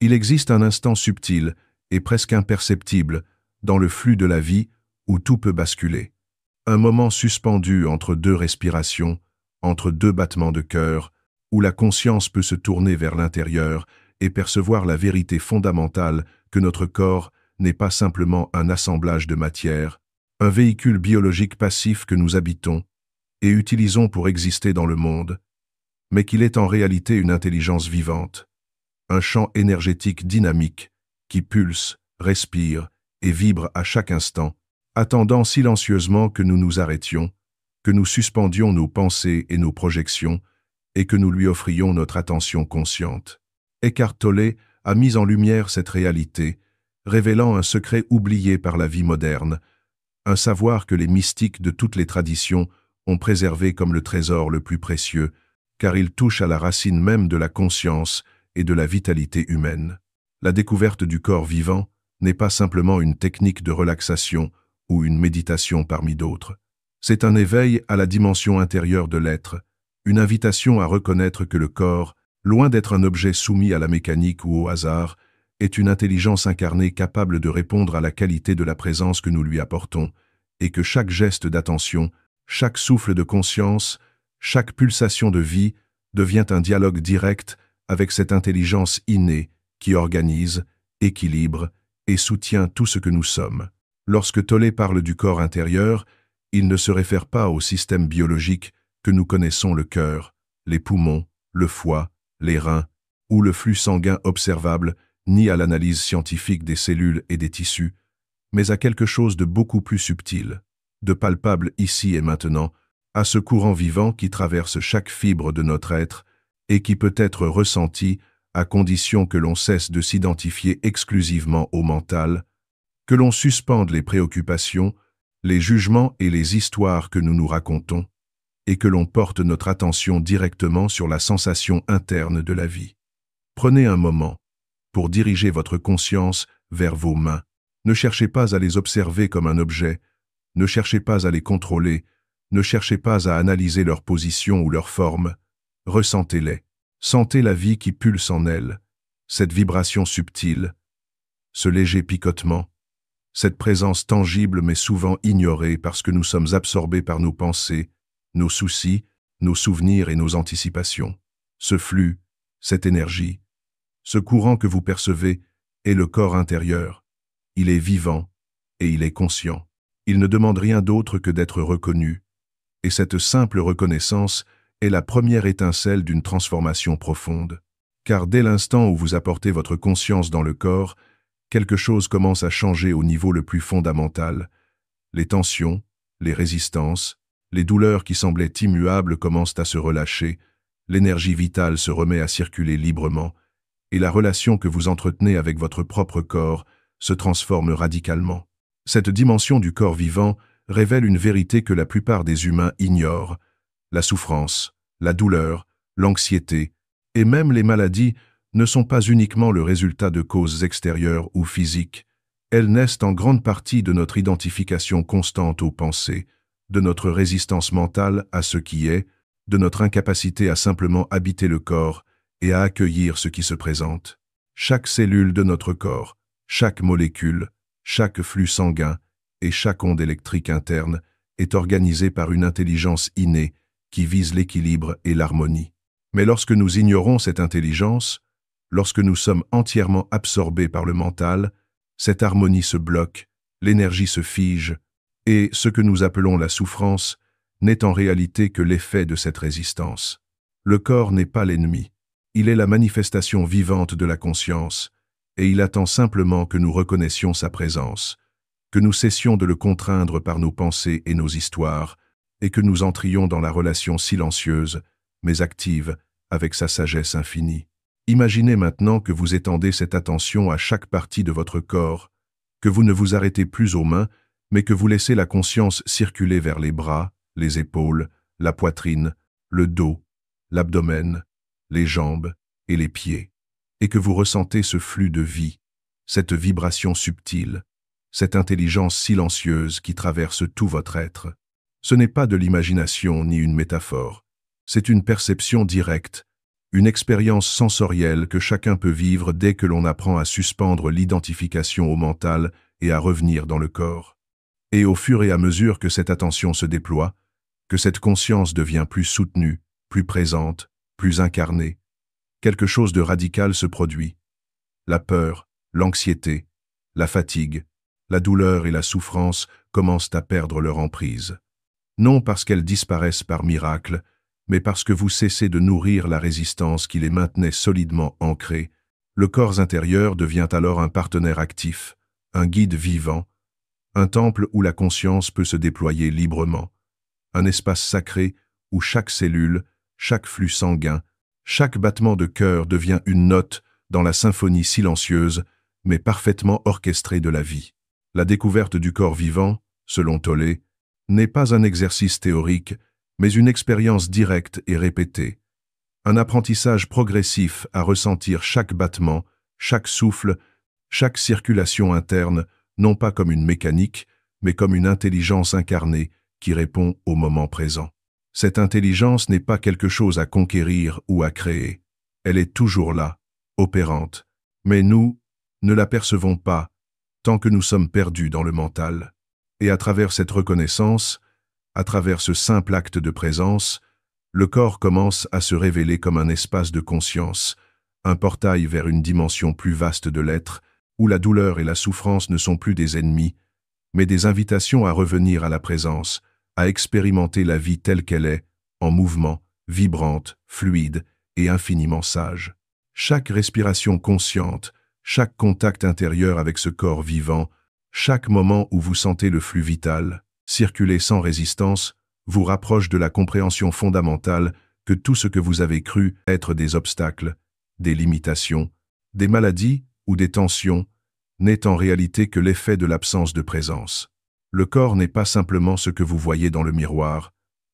Il existe un instant subtil et presque imperceptible dans le flux de la vie où tout peut basculer. Un moment suspendu entre deux respirations, entre deux battements de cœur, où la conscience peut se tourner vers l'intérieur et percevoir la vérité fondamentale que notre corps n'est pas simplement un assemblage de matière, un véhicule biologique passif que nous habitons et utilisons pour exister dans le monde, mais qu'il est en réalité une intelligence vivante, un champ énergétique dynamique qui pulse, respire et vibre à chaque instant, attendant silencieusement que nous nous arrêtions, que nous suspendions nos pensées et nos projections et que nous lui offrions notre attention consciente. Eckhart Tolle a mis en lumière cette réalité, révélant un secret oublié par la vie moderne, un savoir que les mystiques de toutes les traditions ont préservé comme le trésor le plus précieux, car il touche à la racine même de la conscience et de la vitalité humaine. La découverte du corps vivant n'est pas simplement une technique de relaxation ou une méditation parmi d'autres. C'est un éveil à la dimension intérieure de l'être, une invitation à reconnaître que le corps, loin d'être un objet soumis à la mécanique ou au hasard, est une intelligence incarnée capable de répondre à la qualité de la présence que nous lui apportons, et que chaque geste d'attention, chaque souffle de conscience, chaque pulsation de vie devient un dialogue direct avec cette intelligence innée qui organise, équilibre et soutient tout ce que nous sommes. Lorsque Tolle parle du corps intérieur, il ne se réfère pas au système biologique que nous connaissons, le cœur, les poumons, le foie, les reins ou le flux sanguin observable, ni à l'analyse scientifique des cellules et des tissus, mais à quelque chose de beaucoup plus subtil, de palpable ici et maintenant, à ce courant vivant qui traverse chaque fibre de notre être et qui peut être ressenti à condition que l'on cesse de s'identifier exclusivement au mental, que l'on suspende les préoccupations, les jugements et les histoires que nous nous racontons, et que l'on porte notre attention directement sur la sensation interne de la vie. Prenez un moment pour diriger votre conscience vers vos mains. Ne cherchez pas à les observer comme un objet, ne cherchez pas à les contrôler, ne cherchez pas à analyser leur position ou leur forme. Ressentez-les. Sentez la vie qui pulse en elles, cette vibration subtile, ce léger picotement, cette présence tangible mais souvent ignorée parce que nous sommes absorbés par nos pensées, nos soucis, nos souvenirs et nos anticipations. Ce flux, cette énergie, ce courant que vous percevez est le corps intérieur. Il est vivant et il est conscient. Il ne demande rien d'autre que d'être reconnu. Et cette simple reconnaissance est la première étincelle d'une transformation profonde. Car dès l'instant où vous apportez votre conscience dans le corps, quelque chose commence à changer au niveau le plus fondamental. Les tensions, les résistances, les douleurs qui semblaient immuables commencent à se relâcher, l'énergie vitale se remet à circuler librement, et la relation que vous entretenez avec votre propre corps se transforme radicalement. Cette dimension du corps vivant révèle une vérité que la plupart des humains ignorent. La souffrance, la douleur, l'anxiété et même les maladies ne sont pas uniquement le résultat de causes extérieures ou physiques. Elles naissent en grande partie de notre identification constante aux pensées, de notre résistance mentale à ce qui est, de notre incapacité à simplement habiter le corps et à accueillir ce qui se présente. Chaque cellule de notre corps, chaque molécule, chaque flux sanguin et chaque onde électrique interne est organisée par une intelligence innée qui vise l'équilibre et l'harmonie. Mais lorsque nous ignorons cette intelligence, lorsque nous sommes entièrement absorbés par le mental, cette harmonie se bloque, l'énergie se fige, et ce que nous appelons la souffrance n'est en réalité que l'effet de cette résistance. Le corps n'est pas l'ennemi, il est la manifestation vivante de la conscience, et il attend simplement que nous reconnaissions sa présence, que nous cessions de le contraindre par nos pensées et nos histoires, et que nous entrions dans la relation silencieuse, mais active, avec sa sagesse infinie. Imaginez maintenant que vous étendez cette attention à chaque partie de votre corps, que vous ne vous arrêtez plus aux mains, mais que vous laissez la conscience circuler vers les bras, les épaules, la poitrine, le dos, l'abdomen, les jambes et les pieds, et que vous ressentez ce flux de vie, cette vibration subtile, cette intelligence silencieuse qui traverse tout votre être. Ce n'est pas de l'imagination ni une métaphore, c'est une perception directe, une expérience sensorielle que chacun peut vivre dès que l'on apprend à suspendre l'identification au mental et à revenir dans le corps. Et au fur et à mesure que cette attention se déploie, que cette conscience devient plus soutenue, plus présente, plus incarnée, quelque chose de radical se produit. La peur, l'anxiété, la fatigue, la douleur et la souffrance commencent à perdre leur emprise. Non parce qu'elles disparaissent par miracle, mais parce que vous cessez de nourrir la résistance qui les maintenait solidement ancrées. Le corps intérieur devient alors un partenaire actif, un guide vivant, un temple où la conscience peut se déployer librement, un espace sacré où chaque cellule, chaque flux sanguin, chaque battement de cœur devient une note dans la symphonie silencieuse, mais parfaitement orchestrée de la vie. La découverte du corps vivant, selon Tolle, n'est pas un exercice théorique, mais une expérience directe et répétée. Un apprentissage progressif à ressentir chaque battement, chaque souffle, chaque circulation interne, non pas comme une mécanique, mais comme une intelligence incarnée qui répond au moment présent. Cette intelligence n'est pas quelque chose à conquérir ou à créer. Elle est toujours là, opérante. Mais nous ne la percevons pas tant que nous sommes perdus dans le mental. Et à travers cette reconnaissance, à travers ce simple acte de présence, le corps commence à se révéler comme un espace de conscience, un portail vers une dimension plus vaste de l'être, où la douleur et la souffrance ne sont plus des ennemis, mais des invitations à revenir à la présence, à expérimenter la vie telle qu'elle est, en mouvement, vibrante, fluide et infiniment sage. Chaque respiration consciente, chaque contact intérieur avec ce corps vivant, chaque moment où vous sentez le flux vital, circuler sans résistance, vous rapproche de la compréhension fondamentale que tout ce que vous avez cru être des obstacles, des limitations, des maladies ou des tensions, n'est en réalité que l'effet de l'absence de présence. Le corps n'est pas simplement ce que vous voyez dans le miroir,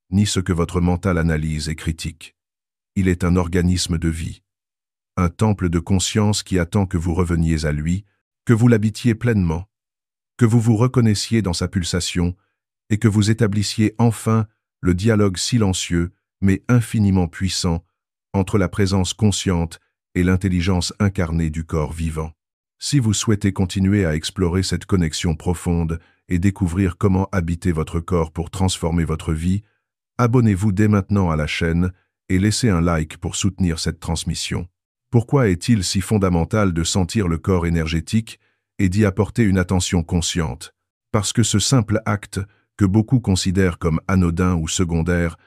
ni ce que votre mental analyse et critique. Il est un organisme de vie, un temple de conscience qui attend que vous reveniez à lui, que vous l'habitiez pleinement, que vous vous reconnaissiez dans sa pulsation et que vous établissiez enfin le dialogue silencieux mais infiniment puissant entre la présence consciente et l'intelligence incarnée du corps vivant. Si vous souhaitez continuer à explorer cette connexion profonde et découvrir comment habiter votre corps pour transformer votre vie, abonnez-vous dès maintenant à la chaîne et laissez un like pour soutenir cette transmission. Pourquoi est-il si fondamental de sentir le corps énergétique et d'y apporter une attention consciente? Parce que ce simple acte, que beaucoup considèrent comme anodin ou secondaire,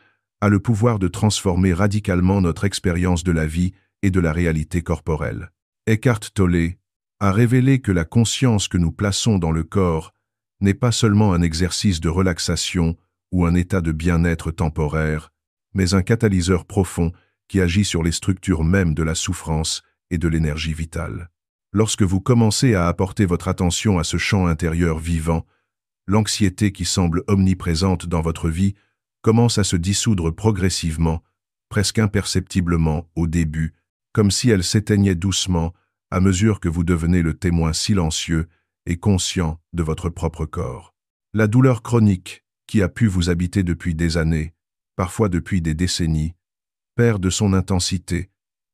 a le pouvoir de transformer radicalement notre expérience de la vie et de la réalité corporelle. Eckhart Tolle a révélé que la conscience que nous plaçons dans le corps n'est pas seulement un exercice de relaxation ou un état de bien-être temporaire, mais un catalyseur profond qui agit sur les structures mêmes de la souffrance et de l'énergie vitale. Lorsque vous commencez à apporter votre attention à ce champ intérieur vivant, l'anxiété qui semble omniprésente dans votre vie commence à se dissoudre progressivement, presque imperceptiblement au début, comme si elle s'éteignait doucement à mesure que vous devenez le témoin silencieux et conscient de votre propre corps. La douleur chronique, qui a pu vous habiter depuis des années, parfois depuis des décennies, perd de son intensité,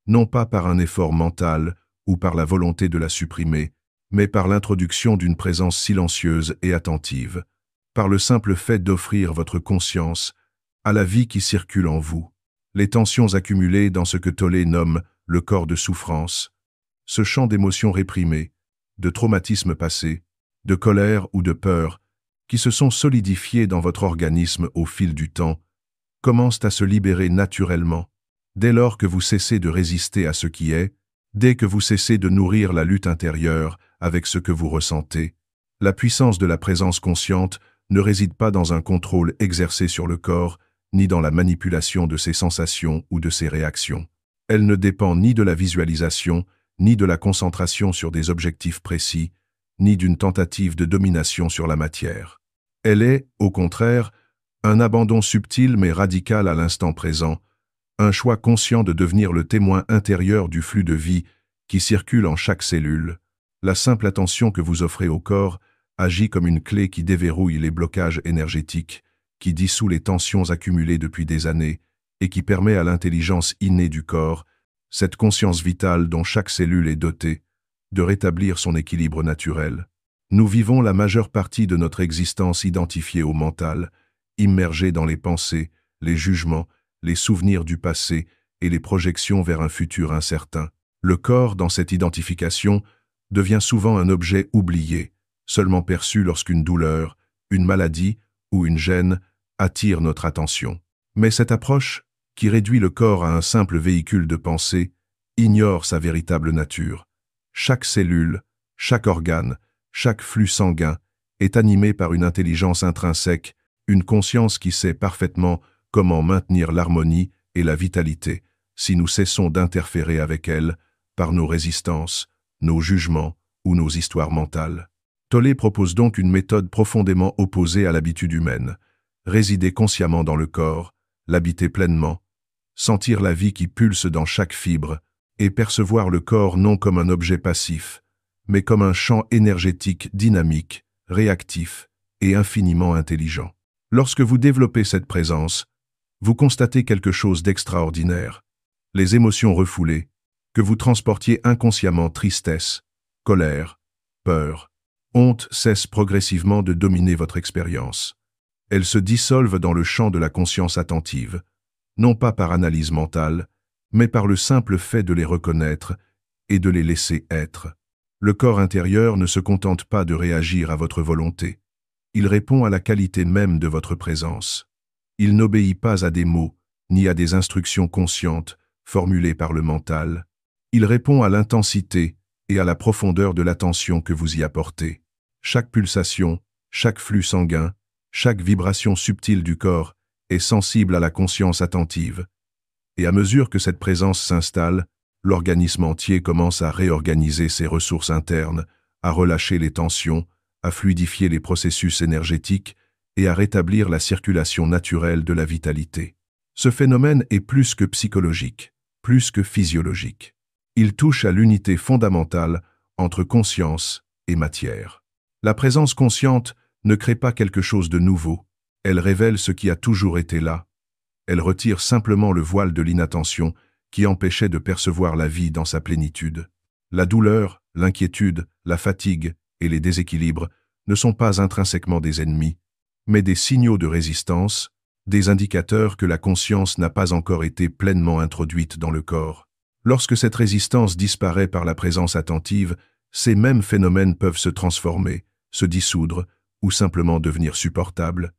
non pas par un effort mental ou par la volonté de la supprimer, mais par l'introduction d'une présence silencieuse et attentive, par le simple fait d'offrir votre conscience à la vie qui circule en vous. Les tensions accumulées dans ce que Tolle nomme le corps de souffrance, ce champ d'émotions réprimées, de traumatismes passés, de colère ou de peur, qui se sont solidifiés dans votre organisme au fil du temps, commencent à se libérer naturellement, dès lors que vous cessez de résister à ce qui est, dès que vous cessez de nourrir la lutte intérieure avec ce que vous ressentez. La puissance de la présence consciente ne réside pas dans un contrôle exercé sur le corps, ni dans la manipulation de ses sensations ou de ses réactions. Elle ne dépend ni de la visualisation, ni de la concentration sur des objectifs précis, ni d'une tentative de domination sur la matière. Elle est, au contraire, un abandon subtil mais radical à l'instant présent, un choix conscient de devenir le témoin intérieur du flux de vie qui circule en chaque cellule. La simple attention que vous offrez au corps agit comme une clé qui déverrouille les blocages énergétiques, qui dissout les tensions accumulées depuis des années et qui permet à l'intelligence innée du corps cette conscience vitale dont chaque cellule est dotée, de rétablir son équilibre naturel. Nous vivons la majeure partie de notre existence identifiée au mental, immergée dans les pensées, les jugements, les souvenirs du passé et les projections vers un futur incertain. Le corps, dans cette identification, devient souvent un objet oublié, seulement perçu lorsqu'une douleur, une maladie ou une gêne attire notre attention. Mais cette approche, qui réduit le corps à un simple véhicule de pensée, ignore sa véritable nature. Chaque cellule, chaque organe, chaque flux sanguin est animé par une intelligence intrinsèque, une conscience qui sait parfaitement comment maintenir l'harmonie et la vitalité si nous cessons d'interférer avec elle par nos résistances, nos jugements ou nos histoires mentales. Tolle propose donc une méthode profondément opposée à l'habitude humaine. Résider consciemment dans le corps, l'habiter pleinement, sentir la vie qui pulse dans chaque fibre et percevoir le corps non comme un objet passif, mais comme un champ énergétique dynamique, réactif et infiniment intelligent. Lorsque vous développez cette présence, vous constatez quelque chose d'extraordinaire. Les émotions refoulées, que vous transportiez inconsciemment tristesse, colère, peur, honte cessent progressivement de dominer votre expérience. Elles se dissolvent dans le champ de la conscience attentive, non pas par analyse mentale, mais par le simple fait de les reconnaître et de les laisser être. Le corps intérieur ne se contente pas de réagir à votre volonté. Il répond à la qualité même de votre présence. Il n'obéit pas à des mots, ni à des instructions conscientes, formulées par le mental. Il répond à l'intensité et à la profondeur de l'attention que vous y apportez. Chaque pulsation, chaque flux sanguin, chaque vibration subtile du corps est sensible à la conscience attentive. Et à mesure que cette présence s'installe, l'organisme entier commence à réorganiser ses ressources internes, à relâcher les tensions, à fluidifier les processus énergétiques et à rétablir la circulation naturelle de la vitalité. Ce phénomène est plus que psychologique, plus que physiologique. Il touche à l'unité fondamentale entre conscience et matière. La présence consciente ne crée pas quelque chose de nouveau, elle révèle ce qui a toujours été là. Elle retire simplement le voile de l'inattention qui empêchait de percevoir la vie dans sa plénitude. La douleur, l'inquiétude, la fatigue et les déséquilibres ne sont pas intrinsèquement des ennemis, mais des signaux de résistance, des indicateurs que la conscience n'a pas encore été pleinement introduite dans le corps. Lorsque cette résistance disparaît par la présence attentive, ces mêmes phénomènes peuvent se transformer, se dissoudre ou simplement devenir supportables.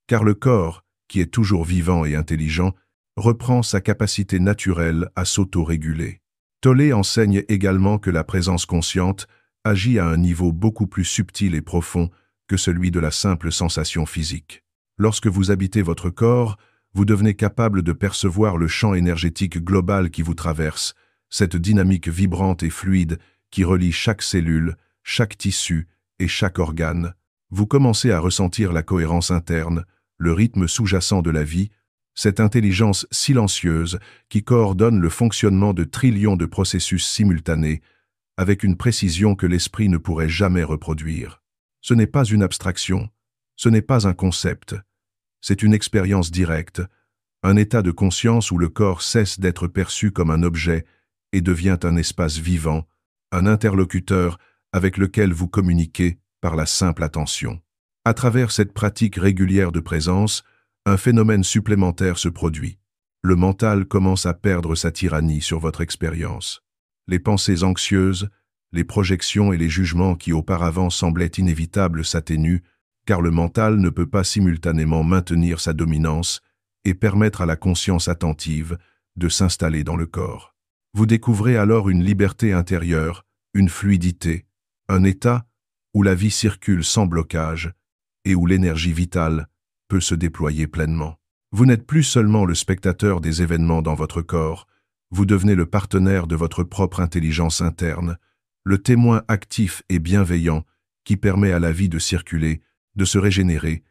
Car le corps, qui est toujours vivant et intelligent, reprend sa capacité naturelle à s'auto-réguler. Tolle enseigne également que la présence consciente agit à un niveau beaucoup plus subtil et profond que celui de la simple sensation physique. Lorsque vous habitez votre corps, vous devenez capable de percevoir le champ énergétique global qui vous traverse, cette dynamique vibrante et fluide qui relie chaque cellule, chaque tissu et chaque organe. Vous commencez à ressentir la cohérence interne, le rythme sous-jacent de la vie, cette intelligence silencieuse qui coordonne le fonctionnement de trillions de processus simultanés, avec une précision que l'esprit ne pourrait jamais reproduire. Ce n'est pas une abstraction, ce n'est pas un concept, c'est une expérience directe, un état de conscience où le corps cesse d'être perçu comme un objet et devient un espace vivant, un interlocuteur avec lequel vous communiquez par la simple attention. À travers cette pratique régulière de présence, un phénomène supplémentaire se produit. Le mental commence à perdre sa tyrannie sur votre expérience. Les pensées anxieuses, les projections et les jugements qui auparavant semblaient inévitables s'atténuent, car le mental ne peut pas simultanément maintenir sa dominance et permettre à la conscience attentive de s'installer dans le corps. Vous découvrez alors une liberté intérieure, une fluidité, un état où la vie circule sans blocage et où l'énergie vitale peut se déployer pleinement. Vous n'êtes plus seulement le spectateur des événements dans votre corps, vous devenez le partenaire de votre propre intelligence interne, le témoin actif et bienveillant qui permet à la vie de circuler, de se régénérer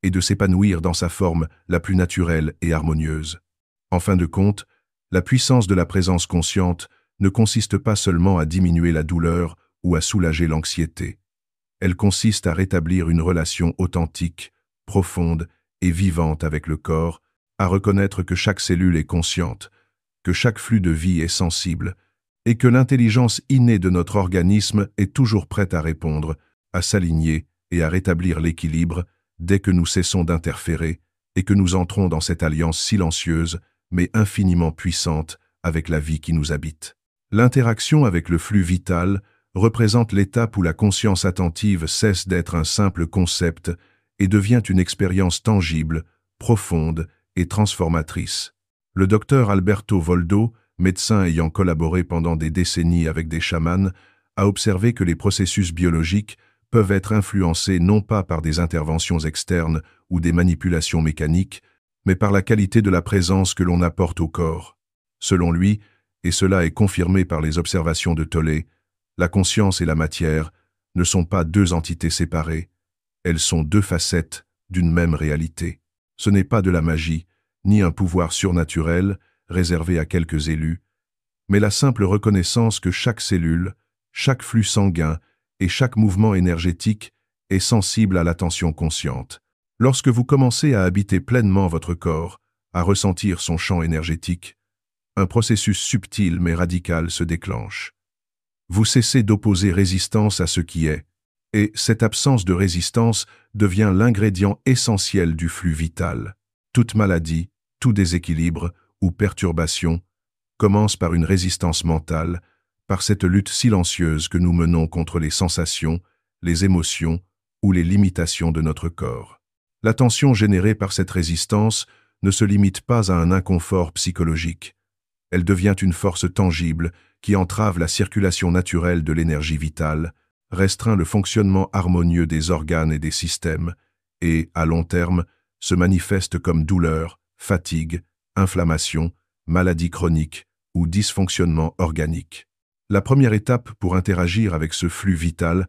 et de s'épanouir dans sa forme la plus naturelle et harmonieuse. En fin de compte, la puissance de la présence consciente ne consiste pas seulement à diminuer la douleur ou à soulager l'anxiété. Elle consiste à rétablir une relation authentique, profonde et vivante avec le corps, à reconnaître que chaque cellule est consciente, que chaque flux de vie est sensible, et que l'intelligence innée de notre organisme est toujours prête à répondre, à s'aligner et à rétablir l'équilibre dès que nous cessons d'interférer et que nous entrons dans cette alliance silencieuse mais infiniment puissante avec la vie qui nous habite. L'interaction avec le flux vital représente l'étape où la conscience attentive cesse d'être un simple concept et devient une expérience tangible, profonde et transformatrice. Le docteur Alberto Voldo, médecin ayant collaboré pendant des décennies avec des chamans, a observé que les processus biologiques peuvent être influencés non pas par des interventions externes ou des manipulations mécaniques, mais par la qualité de la présence que l'on apporte au corps. Selon lui, et cela est confirmé par les observations de Tolle, la conscience et la matière ne sont pas deux entités séparées, elles sont deux facettes d'une même réalité. Ce n'est pas de la magie, ni un pouvoir surnaturel réservé à quelques élus, mais la simple reconnaissance que chaque cellule, chaque flux sanguin et chaque mouvement énergétique est sensible à l'attention consciente. Lorsque vous commencez à habiter pleinement votre corps, à ressentir son champ énergétique, un processus subtil mais radical se déclenche. Vous cessez d'opposer résistance à ce qui est, et cette absence de résistance devient l'ingrédient essentiel du flux vital. Toute maladie, tout déséquilibre ou perturbation commence par une résistance mentale, par cette lutte silencieuse que nous menons contre les sensations, les émotions ou les limitations de notre corps. La tension générée par cette résistance ne se limite pas à un inconfort psychologique. Elle devient une force tangible qui entrave la circulation naturelle de l'énergie vitale, restreint le fonctionnement harmonieux des organes et des systèmes, et, à long terme, se manifeste comme douleur, fatigue, inflammation, maladie chronique ou dysfonctionnement organique. La première étape pour interagir avec ce flux vital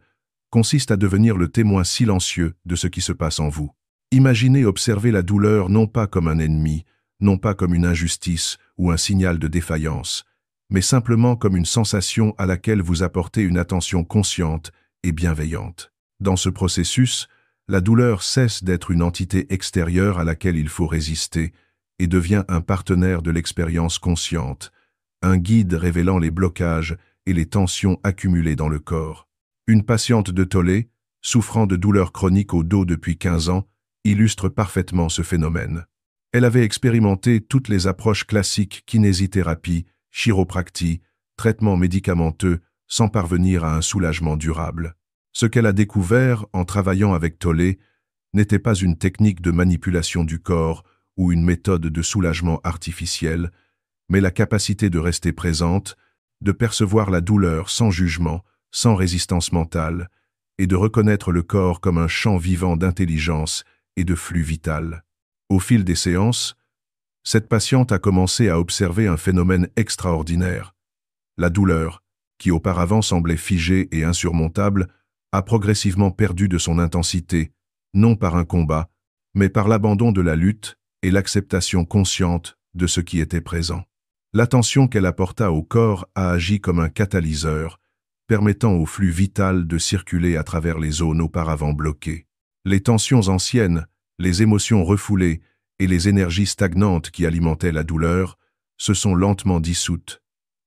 consiste à devenir le témoin silencieux de ce qui se passe en vous. Imaginez observer la douleur non pas comme un ennemi, non pas comme une injustice ou un signal de défaillance, mais simplement comme une sensation à laquelle vous apportez une attention consciente et bienveillante. Dans ce processus, la douleur cesse d'être une entité extérieure à laquelle il faut résister et devient un partenaire de l'expérience consciente, un guide révélant les blocages et les tensions accumulées dans le corps. Une patiente de Tolle, souffrant de douleurs chroniques au dos depuis 15 ans, illustre parfaitement ce phénomène. Elle avait expérimenté toutes les approches classiques kinésithérapie, chiropractie, traitements médicamenteux, sans parvenir à un soulagement durable. Ce qu'elle a découvert en travaillant avec Tolle n'était pas une technique de manipulation du corps ou une méthode de soulagement artificiel, mais la capacité de rester présente, de percevoir la douleur sans jugement, sans résistance mentale, et de reconnaître le corps comme un champ vivant d'intelligence et de flux vital. Au fil des séances, cette patiente a commencé à observer un phénomène extraordinaire. La douleur, qui auparavant semblait figée et insurmontable, a progressivement perdu de son intensité, non par un combat, mais par l'abandon de la lutte et l'acceptation consciente de ce qui était présent. L'attention qu'elle apporta au corps a agi comme un catalyseur, permettant au flux vital de circuler à travers les zones auparavant bloquées. Les tensions anciennes, les émotions refoulées et les énergies stagnantes qui alimentaient la douleur se sont lentement dissoutes,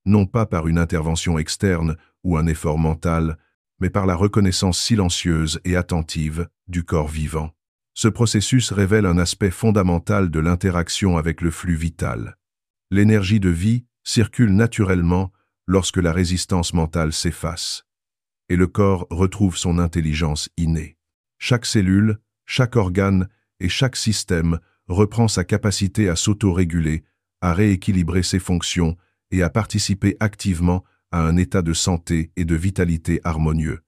non pas par une intervention externe ou un effort mental, mais par la reconnaissance silencieuse et attentive du corps vivant. Ce processus révèle un aspect fondamental de l'interaction avec le flux vital. L'énergie de vie circule naturellement lorsque la résistance mentale s'efface, et le corps retrouve son intelligence innée. Chaque cellule, chaque organe et chaque système reprend sa capacité à s'auto-réguler, à rééquilibrer ses fonctions et à participer activement à un état de santé et de vitalité harmonieux.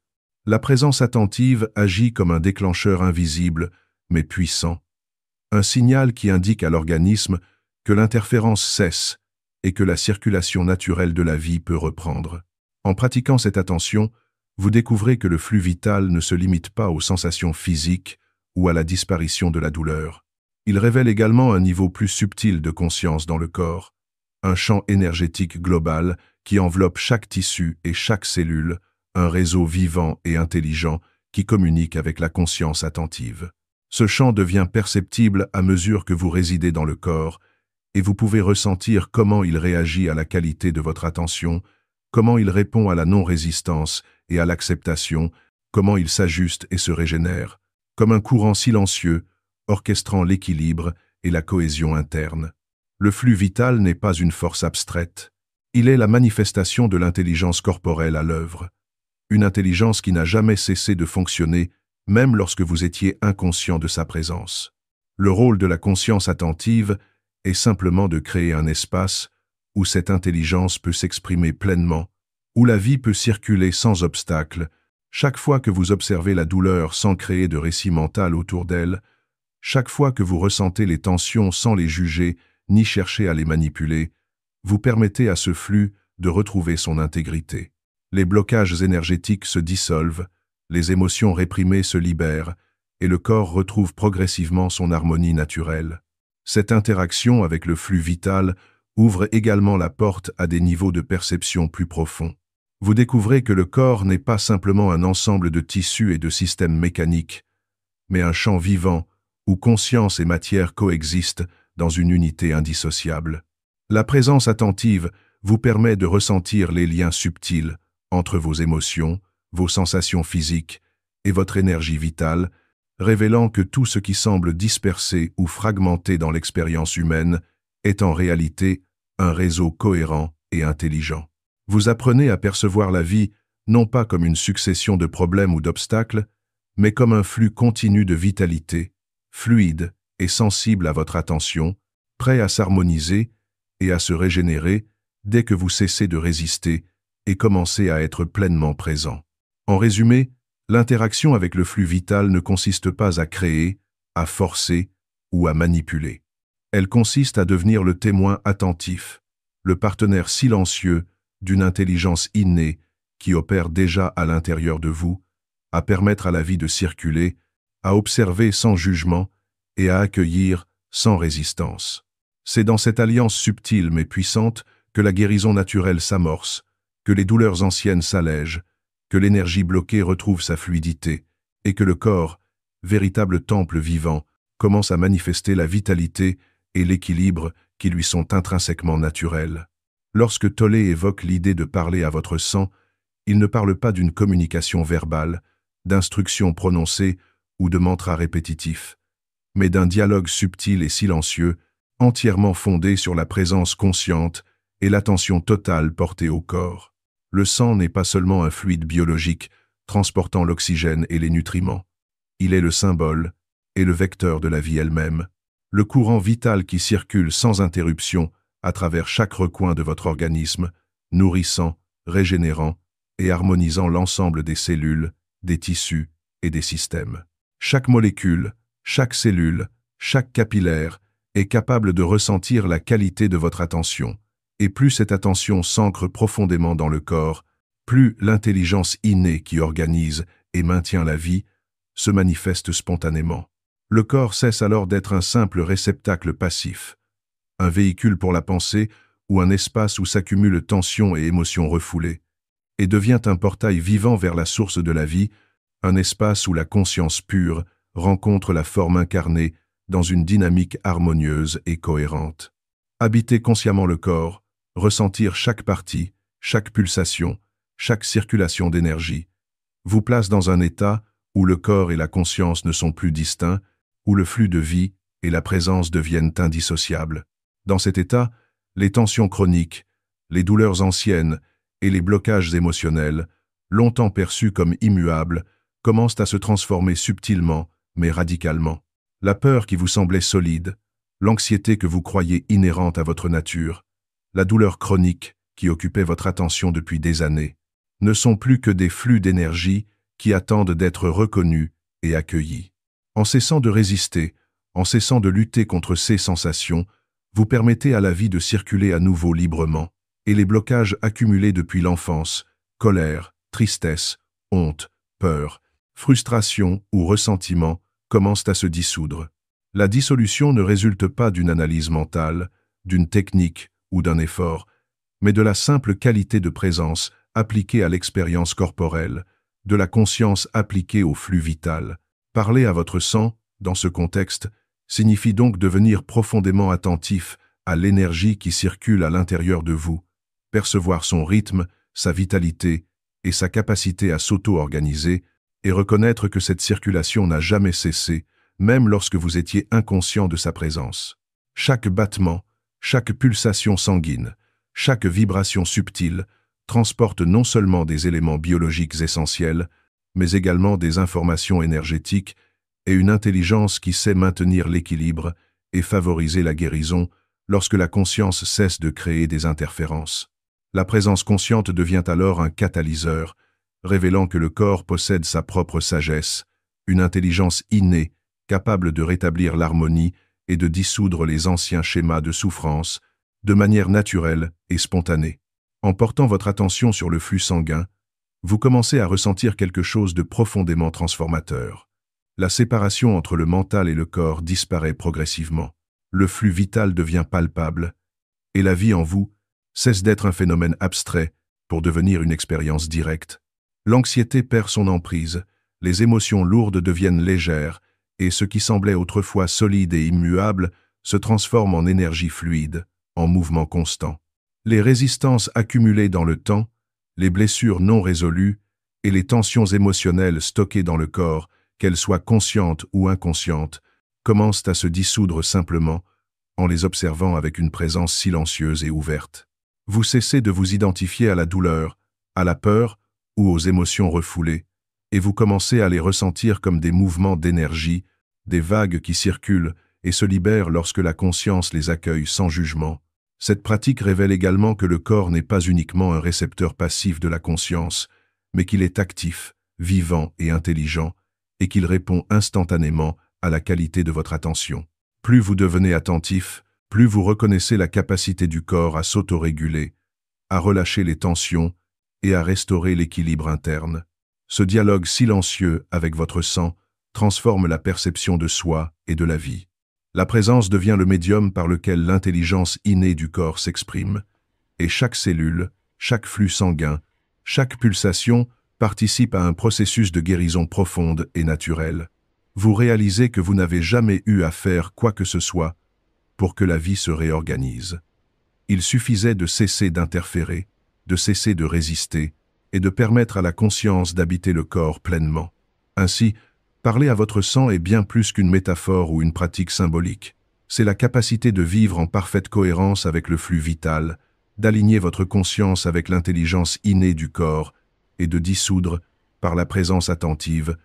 La présence attentive agit comme un déclencheur invisible, mais puissant, un signal qui indique à l'organisme que l'interférence cesse et que la circulation naturelle de la vie peut reprendre. En pratiquant cette attention, vous découvrez que le flux vital ne se limite pas aux sensations physiques ou à la disparition de la douleur. Il révèle également un niveau plus subtil de conscience dans le corps, un champ énergétique global qui enveloppe chaque tissu et chaque cellule, un réseau vivant et intelligent qui communique avec la conscience attentive. Ce champ devient perceptible à mesure que vous résidez dans le corps, et vous pouvez ressentir comment il réagit à la qualité de votre attention, comment il répond à la non-résistance et à l'acceptation, comment il s'ajuste et se régénère, comme un courant silencieux, orchestrant l'équilibre et la cohésion interne. Le flux vital n'est pas une force abstraite. Il est la manifestation de l'intelligence corporelle à l'œuvre. Une intelligence qui n'a jamais cessé de fonctionner, même lorsque vous étiez inconscient de sa présence. Le rôle de la conscience attentive est simplement de créer un espace où cette intelligence peut s'exprimer pleinement, où la vie peut circuler sans obstacle. Chaque fois que vous observez la douleur sans créer de récit mental autour d'elle, chaque fois que vous ressentez les tensions sans les juger ni chercher à les manipuler, vous permettez à ce flux de retrouver son intégrité. Les blocages énergétiques se dissolvent, les émotions réprimées se libèrent, et le corps retrouve progressivement son harmonie naturelle. Cette interaction avec le flux vital ouvre également la porte à des niveaux de perception plus profonds. Vous découvrez que le corps n'est pas simplement un ensemble de tissus et de systèmes mécaniques, mais un champ vivant où conscience et matière coexistent dans une unité indissociable. La présence attentive vous permet de ressentir les liens subtils entre vos émotions, vos sensations physiques et votre énergie vitale, révélant que tout ce qui semble dispersé ou fragmenté dans l'expérience humaine est en réalité un réseau cohérent et intelligent. Vous apprenez à percevoir la vie non pas comme une succession de problèmes ou d'obstacles, mais comme un flux continu de vitalité, fluide et sensible à votre attention, prêt à s'harmoniser et à se régénérer dès que vous cessez de résister et commencez à être pleinement présent. En résumé, l'interaction avec le flux vital ne consiste pas à créer, à forcer ou à manipuler. Elle consiste à devenir le témoin attentif, le partenaire silencieux d'une intelligence innée qui opère déjà à l'intérieur de vous, à permettre à la vie de circuler, à observer sans jugement et à accueillir sans résistance. C'est dans cette alliance subtile mais puissante que la guérison naturelle s'amorce, que les douleurs anciennes s'allègent, que l'énergie bloquée retrouve sa fluidité, et que le corps, véritable temple vivant, commence à manifester la vitalité et l'équilibre qui lui sont intrinsèquement naturels. Lorsque Tollé évoque l'idée de parler à votre sang, il ne parle pas d'une communication verbale, d'instructions prononcées ou de mantras répétitifs, mais d'un dialogue subtil et silencieux, entièrement fondé sur la présence consciente et l'attention totale portée au corps. Le sang n'est pas seulement un fluide biologique transportant l'oxygène et les nutriments. Il est le symbole et le vecteur de la vie elle-même, le courant vital qui circule sans interruption à travers chaque recoin de votre organisme, nourrissant, régénérant et harmonisant l'ensemble des cellules, des tissus et des systèmes. Chaque molécule, chaque cellule, chaque capillaire est capable de ressentir la qualité de votre attention. Et plus cette attention s'ancre profondément dans le corps, plus l'intelligence innée qui organise et maintient la vie se manifeste spontanément. Le corps cesse alors d'être un simple réceptacle passif, un véhicule pour la pensée ou un espace où s'accumulent tensions et émotions refoulées, et devient un portail vivant vers la source de la vie, un espace où la conscience pure rencontre la forme incarnée dans une dynamique harmonieuse et cohérente. Habiter consciemment le corps, ressentir chaque partie, chaque pulsation, chaque circulation d'énergie, vous place dans un état où le corps et la conscience ne sont plus distincts, où le flux de vie et la présence deviennent indissociables. Dans cet état, les tensions chroniques, les douleurs anciennes et les blocages émotionnels, longtemps perçus comme immuables, commencent à se transformer subtilement, mais radicalement. La peur qui vous semblait solide, l'anxiété que vous croyez inhérente à votre nature, la douleur chronique qui occupait votre attention depuis des années, ne sont plus que des flux d'énergie qui attendent d'être reconnus et accueillis. En cessant de résister, en cessant de lutter contre ces sensations, vous permettez à la vie de circuler à nouveau librement, et les blocages accumulés depuis l'enfance, colère, tristesse, honte, peur, frustration ou ressentiment, commencent à se dissoudre. La dissolution ne résulte pas d'une analyse mentale, d'une technique ou d'un effort, mais de la simple qualité de présence appliquée à l'expérience corporelle, de la conscience appliquée au flux vital. Parler à votre sang, dans ce contexte, signifie donc devenir profondément attentif à l'énergie qui circule à l'intérieur de vous, percevoir son rythme, sa vitalité et sa capacité à s'auto-organiser, et reconnaître que cette circulation n'a jamais cessé, même lorsque vous étiez inconscient de sa présence. Chaque battement, chaque pulsation sanguine, chaque vibration subtile transporte non seulement des éléments biologiques essentiels, mais également des informations énergétiques et une intelligence qui sait maintenir l'équilibre et favoriser la guérison lorsque la conscience cesse de créer des interférences. La présence consciente devient alors un catalyseur, révélant que le corps possède sa propre sagesse, une intelligence innée capable de rétablir l'harmonie et de dissoudre les anciens schémas de souffrance de manière naturelle et spontanée. En portant votre attention sur le flux sanguin, vous commencez à ressentir quelque chose de profondément transformateur. La séparation entre le mental et le corps disparaît progressivement. Le flux vital devient palpable, et la vie en vous cesse d'être un phénomène abstrait pour devenir une expérience directe. L'anxiété perd son emprise, les émotions lourdes deviennent légères, et ce qui semblait autrefois solide et immuable se transforme en énergie fluide, en mouvement constant. Les résistances accumulées dans le temps, les blessures non résolues et les tensions émotionnelles stockées dans le corps, qu'elles soient conscientes ou inconscientes, commencent à se dissoudre simplement en les observant avec une présence silencieuse et ouverte. Vous cessez de vous identifier à la douleur, à la peur ou aux émotions refoulées, et vous commencez à les ressentir comme des mouvements d'énergie, des vagues qui circulent et se libèrent lorsque la conscience les accueille sans jugement. Cette pratique révèle également que le corps n'est pas uniquement un récepteur passif de la conscience, mais qu'il est actif, vivant et intelligent, et qu'il répond instantanément à la qualité de votre attention. Plus vous devenez attentif, plus vous reconnaissez la capacité du corps à s'autoréguler, à relâcher les tensions et à restaurer l'équilibre interne. Ce dialogue silencieux avec votre sang transforme la perception de soi et de la vie. La présence devient le médium par lequel l'intelligence innée du corps s'exprime, et chaque cellule, chaque flux sanguin, chaque pulsation participe à un processus de guérison profonde et naturelle. Vous réalisez que vous n'avez jamais eu à faire quoi que ce soit pour que la vie se réorganise. Il suffisait de cesser d'interférer, de cesser de résister, et de permettre à la conscience d'habiter le corps pleinement. Ainsi, parler à votre sang est bien plus qu'une métaphore ou une pratique symbolique. C'est la capacité de vivre en parfaite cohérence avec le flux vital, d'aligner votre conscience avec l'intelligence innée du corps et de dissoudre, par la présence attentive,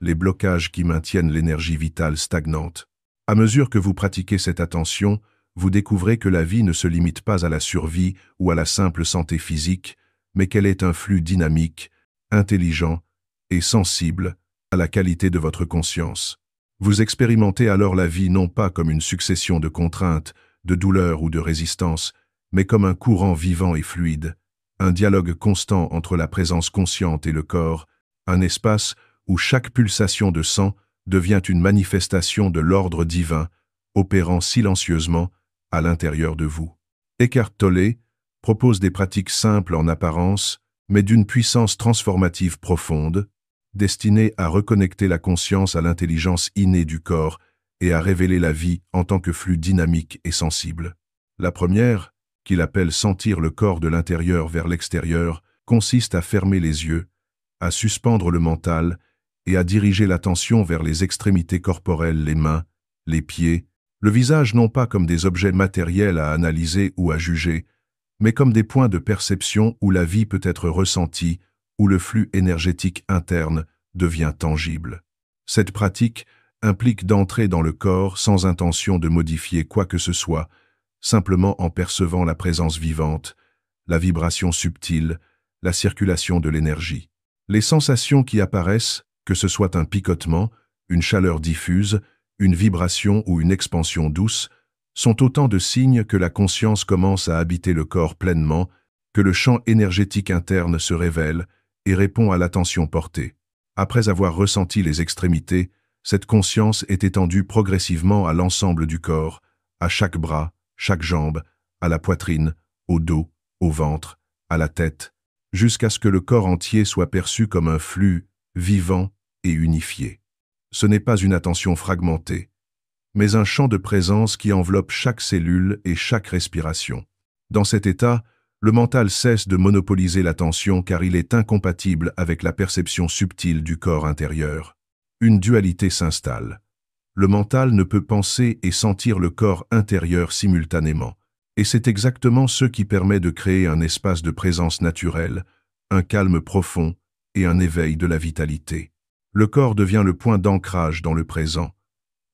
les blocages qui maintiennent l'énergie vitale stagnante. À mesure que vous pratiquez cette attention, vous découvrez que la vie ne se limite pas à la survie ou à la simple santé physique, mais qu'elle est un flux dynamique, intelligent et sensible à la qualité de votre conscience. Vous expérimentez alors la vie non pas comme une succession de contraintes, de douleurs ou de résistances, mais comme un courant vivant et fluide, un dialogue constant entre la présence consciente et le corps, un espace où chaque pulsation de sang devient une manifestation de l'ordre divin, opérant silencieusement à l'intérieur de vous. Eckhart Tolle propose des pratiques simples en apparence, mais d'une puissance transformative profonde, destinées à reconnecter la conscience à l'intelligence innée du corps et à révéler la vie en tant que flux dynamique et sensible. La première, qu'il appelle sentir le corps de l'intérieur vers l'extérieur, consiste à fermer les yeux, à suspendre le mental et à diriger l'attention vers les extrémités corporelles, les mains, les pieds, le visage non pas comme des objets matériels à analyser ou à juger, mais comme des points de perception où la vie peut être ressentie, où le flux énergétique interne devient tangible. Cette pratique implique d'entrer dans le corps sans intention de modifier quoi que ce soit, simplement en percevant la présence vivante, la vibration subtile, la circulation de l'énergie. Les sensations qui apparaissent, que ce soit un picotement, une chaleur diffuse, une vibration ou une expansion douce, sont autant de signes que la conscience commence à habiter le corps pleinement, que le champ énergétique interne se révèle et répond à l'attention portée. Après avoir ressenti les extrémités, cette conscience est étendue progressivement à l'ensemble du corps, à chaque bras, chaque jambe, à la poitrine, au dos, au ventre, à la tête, jusqu'à ce que le corps entier soit perçu comme un flux vivant et unifié. Ce n'est pas une attention fragmentée, mais un champ de présence qui enveloppe chaque cellule et chaque respiration. Dans cet état, le mental cesse de monopoliser l'attention car il est incompatible avec la perception subtile du corps intérieur. Une dualité s'installe. Le mental ne peut penser et sentir le corps intérieur simultanément, et c'est exactement ce qui permet de créer un espace de présence naturelle, un calme profond et un éveil de la vitalité. Le corps devient le point d'ancrage dans le présent,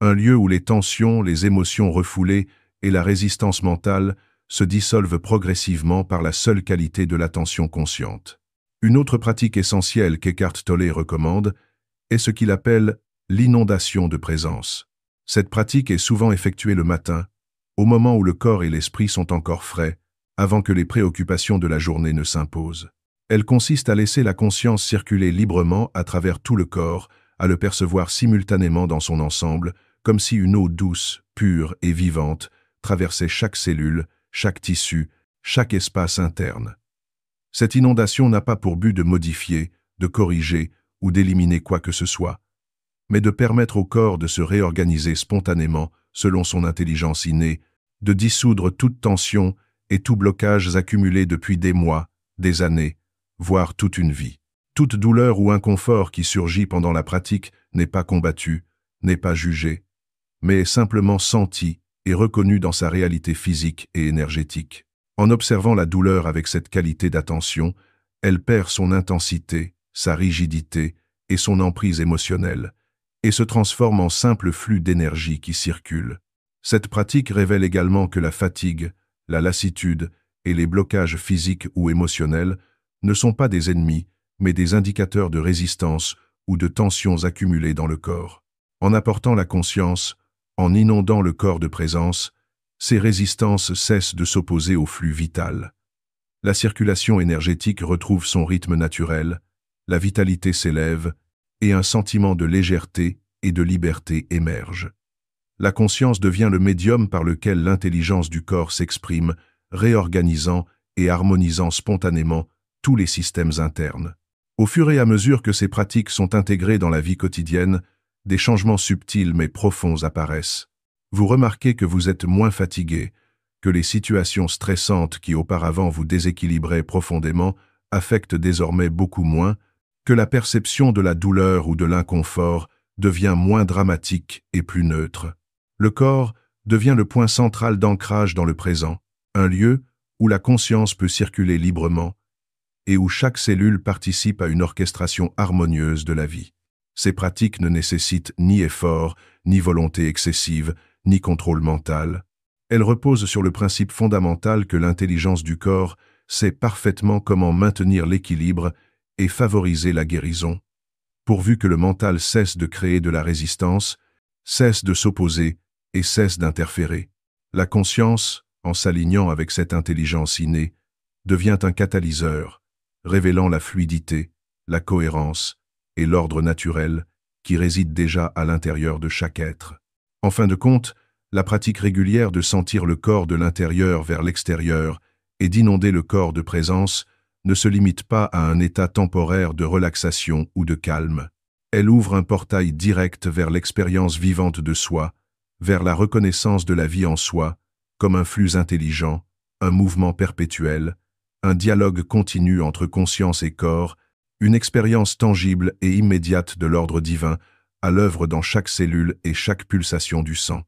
un lieu où les tensions, les émotions refoulées et la résistance mentale se dissolvent progressivement par la seule qualité de l'attention consciente. Une autre pratique essentielle qu'Eckhart Tolle recommande est ce qu'il appelle l'inondation de présence. Cette pratique est souvent effectuée le matin, au moment où le corps et l'esprit sont encore frais, avant que les préoccupations de la journée ne s'imposent. Elle consiste à laisser la conscience circuler librement à travers tout le corps, à le percevoir simultanément dans son ensemble, comme si une eau douce, pure et vivante traversait chaque cellule, chaque tissu, chaque espace interne. Cette inondation n'a pas pour but de modifier, de corriger ou d'éliminer quoi que ce soit, mais de permettre au corps de se réorganiser spontanément selon son intelligence innée, de dissoudre toute tension et tout blocage accumulé depuis des mois, des années, voire toute une vie. Toute douleur ou inconfort qui surgit pendant la pratique n'est pas combattu, n'est pas jugé, mais est simplement senti et reconnu dans sa réalité physique et énergétique. En observant la douleur avec cette qualité d'attention, elle perd son intensité, sa rigidité et son emprise émotionnelle, et se transforme en simple flux d'énergie qui circule. Cette pratique révèle également que la fatigue, la lassitude et les blocages physiques ou émotionnels ne sont pas des ennemis, mais des indicateurs de résistance ou de tensions accumulées dans le corps. En apportant la conscience, en inondant le corps de présence, ces résistances cessent de s'opposer au flux vital. La circulation énergétique retrouve son rythme naturel, la vitalité s'élève, et un sentiment de légèreté et de liberté émerge. La conscience devient le médium par lequel l'intelligence du corps s'exprime, réorganisant et harmonisant spontanément tous les systèmes internes. Au fur et à mesure que ces pratiques sont intégrées dans la vie quotidienne, des changements subtils mais profonds apparaissent. Vous remarquez que vous êtes moins fatigué, que les situations stressantes qui auparavant vous déséquilibraient profondément affectent désormais beaucoup moins, que la perception de la douleur ou de l'inconfort devient moins dramatique et plus neutre. Le corps devient le point central d'ancrage dans le présent, un lieu où la conscience peut circuler librement et où chaque cellule participe à une orchestration harmonieuse de la vie. Ces pratiques ne nécessitent ni effort, ni volonté excessive, ni contrôle mental. Elles reposent sur le principe fondamental que l'intelligence du corps sait parfaitement comment maintenir l'équilibre et favoriser la guérison, pourvu que le mental cesse de créer de la résistance, cesse de s'opposer et cesse d'interférer. La conscience, en s'alignant avec cette intelligence innée, devient un catalyseur, révélant la fluidité, la cohérence et l'ordre naturel qui réside déjà à l'intérieur de chaque être. En fin de compte, la pratique régulière de sentir le corps de l'intérieur vers l'extérieur et d'inonder le corps de présence ne se limite pas à un état temporaire de relaxation ou de calme. Elle ouvre un portail direct vers l'expérience vivante de soi, vers la reconnaissance de la vie en soi, comme un flux intelligent, un mouvement perpétuel, un dialogue continu entre conscience et corps, une expérience tangible et immédiate de l'ordre divin, à l'œuvre dans chaque cellule et chaque pulsation du sang.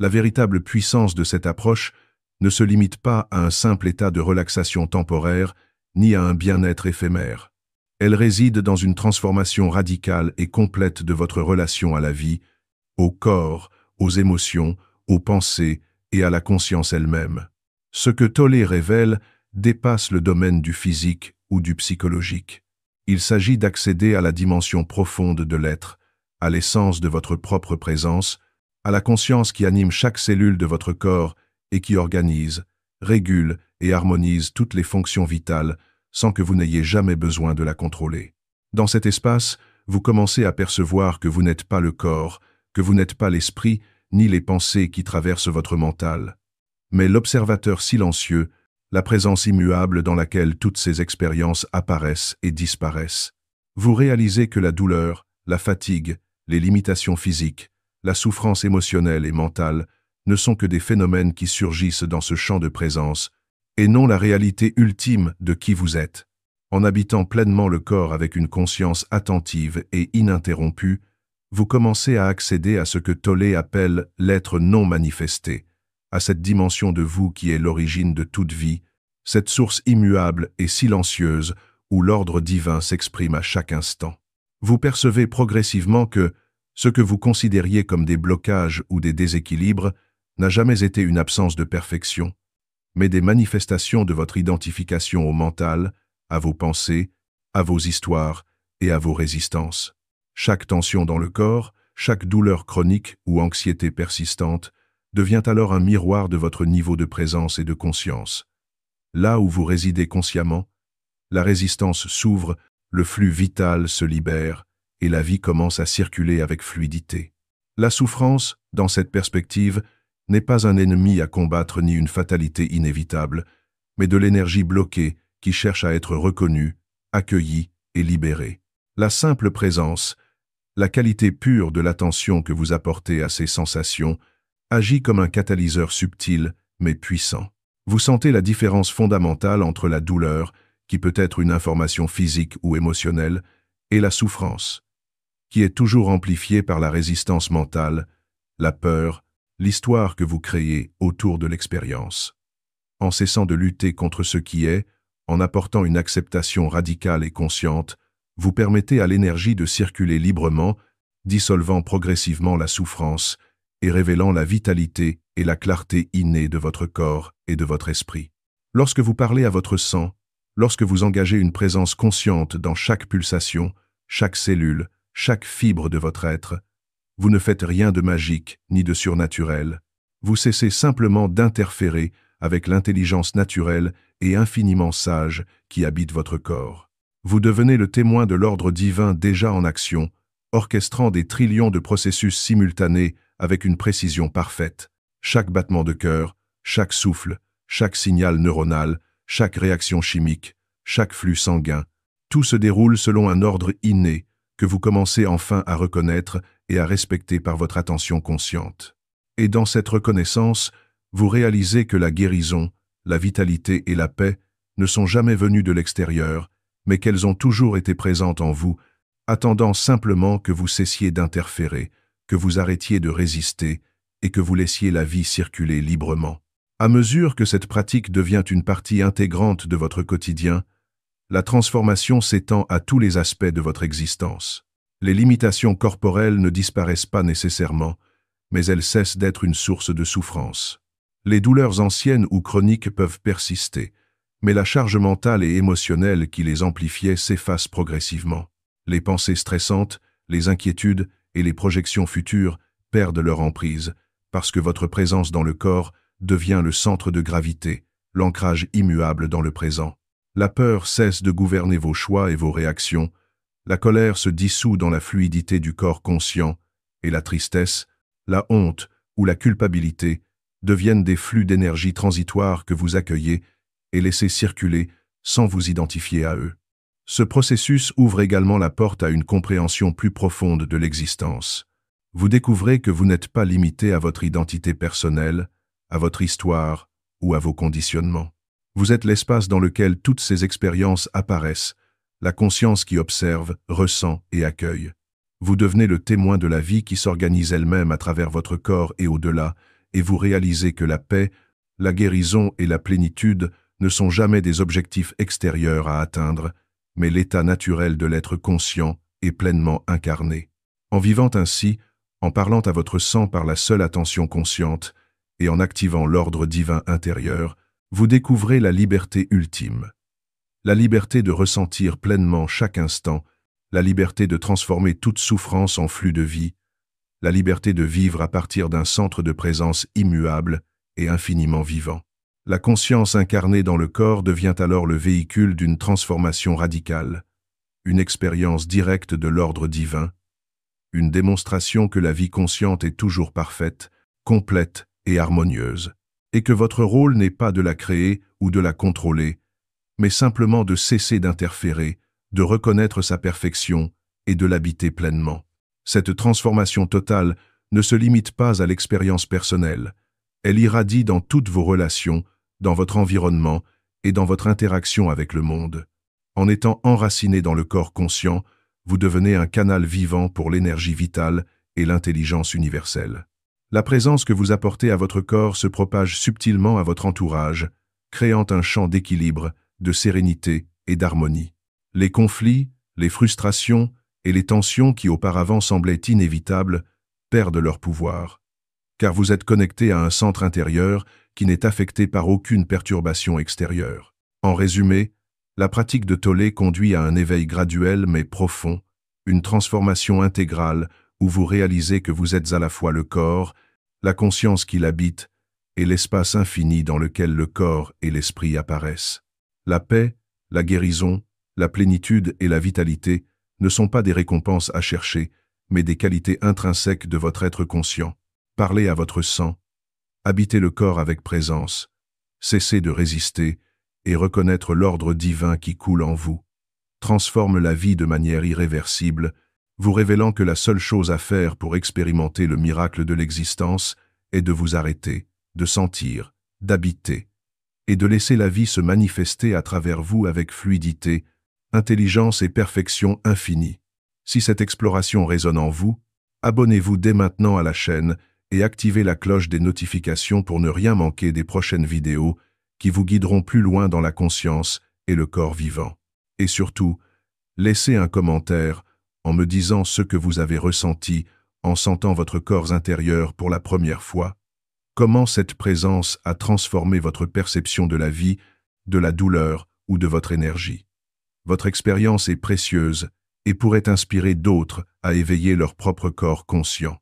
La véritable puissance de cette approche ne se limite pas à un simple état de relaxation temporaire, ni à un bien-être éphémère. Elle réside dans une transformation radicale et complète de votre relation à la vie, au corps, aux émotions, aux pensées et à la conscience elle-même. Ce que Tolle révèle dépasse le domaine du physique ou du psychologique. Il s'agit d'accéder à la dimension profonde de l'être, à l'essence de votre propre présence, à la conscience qui anime chaque cellule de votre corps et qui organise, régule et harmonise toutes les fonctions vitales sans que vous n'ayez jamais besoin de la contrôler. Dans cet espace, vous commencez à percevoir que vous n'êtes pas le corps, que vous n'êtes pas l'esprit, ni les pensées qui traversent votre mental, mais l'observateur silencieux, la présence immuable dans laquelle toutes ces expériences apparaissent et disparaissent. Vous réalisez que la douleur, la fatigue, les limitations physiques, la souffrance émotionnelle et mentale ne sont que des phénomènes qui surgissent dans ce champ de présence, et non la réalité ultime de qui vous êtes. En habitant pleinement le corps avec une conscience attentive et ininterrompue, vous commencez à accéder à ce que Tolle appelle l'être non manifesté, à cette dimension de vous qui est l'origine de toute vie, cette source immuable et silencieuse où l'ordre divin s'exprime à chaque instant. Vous percevez progressivement que ce que vous considériez comme des blocages ou des déséquilibres n'a jamais été une absence de perfection, mais des manifestations de votre identification au mental, à vos pensées, à vos histoires et à vos résistances. Chaque tension dans le corps, chaque douleur chronique ou anxiété persistante devient alors un miroir de votre niveau de présence et de conscience. Là où vous résidez consciemment, la résistance s'ouvre, le flux vital se libère et la vie commence à circuler avec fluidité. La souffrance, dans cette perspective, n'est pas un ennemi à combattre ni une fatalité inévitable, mais de l'énergie bloquée qui cherche à être reconnue, accueillie et libérée. La simple présence, la qualité pure de l'attention que vous apportez à ces sensations, agit comme un catalyseur subtil mais puissant. Vous sentez la différence fondamentale entre la douleur, qui peut être une information physique ou émotionnelle, et la souffrance, qui est toujours amplifiée par la résistance mentale, la peur, l'histoire que vous créez autour de l'expérience. En cessant de lutter contre ce qui est, en apportant une acceptation radicale et consciente, vous permettez à l'énergie de circuler librement, dissolvant progressivement la souffrance et révélant la vitalité et la clarté innée de votre corps et de votre esprit. Lorsque vous parlez à votre sang, lorsque vous engagez une présence consciente dans chaque pulsation, chaque cellule, chaque fibre de votre être, vous ne faites rien de magique ni de surnaturel. Vous cessez simplement d'interférer avec l'intelligence naturelle et infiniment sage qui habite votre corps. Vous devenez le témoin de l'ordre divin déjà en action, orchestrant des trillions de processus simultanés avec une précision parfaite. Chaque battement de cœur, chaque souffle, chaque signal neuronal, chaque réaction chimique, chaque flux sanguin, tout se déroule selon un ordre inné que vous commencez enfin à reconnaître et à respecter par votre attention consciente. Et dans cette reconnaissance, vous réalisez que la guérison, la vitalité et la paix ne sont jamais venues de l'extérieur, mais qu'elles ont toujours été présentes en vous, attendant simplement que vous cessiez d'interférer, que vous arrêtiez de résister et que vous laissiez la vie circuler librement. À mesure que cette pratique devient une partie intégrante de votre quotidien, la transformation s'étend à tous les aspects de votre existence. Les limitations corporelles ne disparaissent pas nécessairement, mais elles cessent d'être une source de souffrance. Les douleurs anciennes ou chroniques peuvent persister, mais la charge mentale et émotionnelle qui les amplifiait s'efface progressivement. Les pensées stressantes, les inquiétudes et les projections futures perdent leur emprise, parce que votre présence dans le corps devient le centre de gravité, l'ancrage immuable dans le présent. La peur cesse de gouverner vos choix et vos réactions, la colère se dissout dans la fluidité du corps conscient, et la tristesse, la honte ou la culpabilité deviennent des flux d'énergie transitoires que vous accueillez et laissez circuler sans vous identifier à eux. Ce processus ouvre également la porte à une compréhension plus profonde de l'existence. Vous découvrez que vous n'êtes pas limité à votre identité personnelle, à votre histoire ou à vos conditionnements. Vous êtes l'espace dans lequel toutes ces expériences apparaissent, la conscience qui observe, ressent et accueille. Vous devenez le témoin de la vie qui s'organise elle-même à travers votre corps et au-delà, et vous réalisez que la paix, la guérison et la plénitude ne sont jamais des objectifs extérieurs à atteindre, mais l'état naturel de l'être conscient et pleinement incarné. En vivant ainsi, en parlant à votre sang par la seule attention consciente et en activant l'ordre divin intérieur, vous découvrez la liberté ultime. La liberté de ressentir pleinement chaque instant, la liberté de transformer toute souffrance en flux de vie, la liberté de vivre à partir d'un centre de présence immuable et infiniment vivant. La conscience incarnée dans le corps devient alors le véhicule d'une transformation radicale, une expérience directe de l'ordre divin, une démonstration que la vie consciente est toujours parfaite, complète et harmonieuse, et que votre rôle n'est pas de la créer ou de la contrôler, mais simplement de cesser d'interférer, de reconnaître sa perfection et de l'habiter pleinement. Cette transformation totale ne se limite pas à l'expérience personnelle. Elle irradie dans toutes vos relations, dans votre environnement et dans votre interaction avec le monde. En étant enraciné dans le corps conscient, vous devenez un canal vivant pour l'énergie vitale et l'intelligence universelle. La présence que vous apportez à votre corps se propage subtilement à votre entourage, créant un champ d'équilibre, de sérénité et d'harmonie. Les conflits, les frustrations et les tensions qui auparavant semblaient inévitables perdent leur pouvoir, car vous êtes connecté à un centre intérieur qui n'est affecté par aucune perturbation extérieure. En résumé, la pratique de Tollé conduit à un éveil graduel mais profond, une transformation intégrale où vous réalisez que vous êtes à la fois le corps, la conscience qui l'habite et l'espace infini dans lequel le corps et l'esprit apparaissent. La paix, la guérison, la plénitude et la vitalité ne sont pas des récompenses à chercher, mais des qualités intrinsèques de votre être conscient. Parlez à votre sang, habitez le corps avec présence, cessez de résister et reconnaître l'ordre divin qui coule en vous. Transforme la vie de manière irréversible, vous révélant que la seule chose à faire pour expérimenter le miracle de l'existence est de vous arrêter, de sentir, d'habiter, et de laisser la vie se manifester à travers vous avec fluidité, intelligence et perfection infinie. Si cette exploration résonne en vous, abonnez-vous dès maintenant à la chaîne et activez la cloche des notifications pour ne rien manquer des prochaines vidéos qui vous guideront plus loin dans la conscience et le corps vivant. Et surtout, laissez un commentaire en me disant ce que vous avez ressenti en sentant votre corps intérieur pour la première fois. Comment cette présence a transformé votre perception de la vie, de la douleur ou de votre énergie. Votre expérience est précieuse et pourrait inspirer d'autres à éveiller leur propre corps conscient.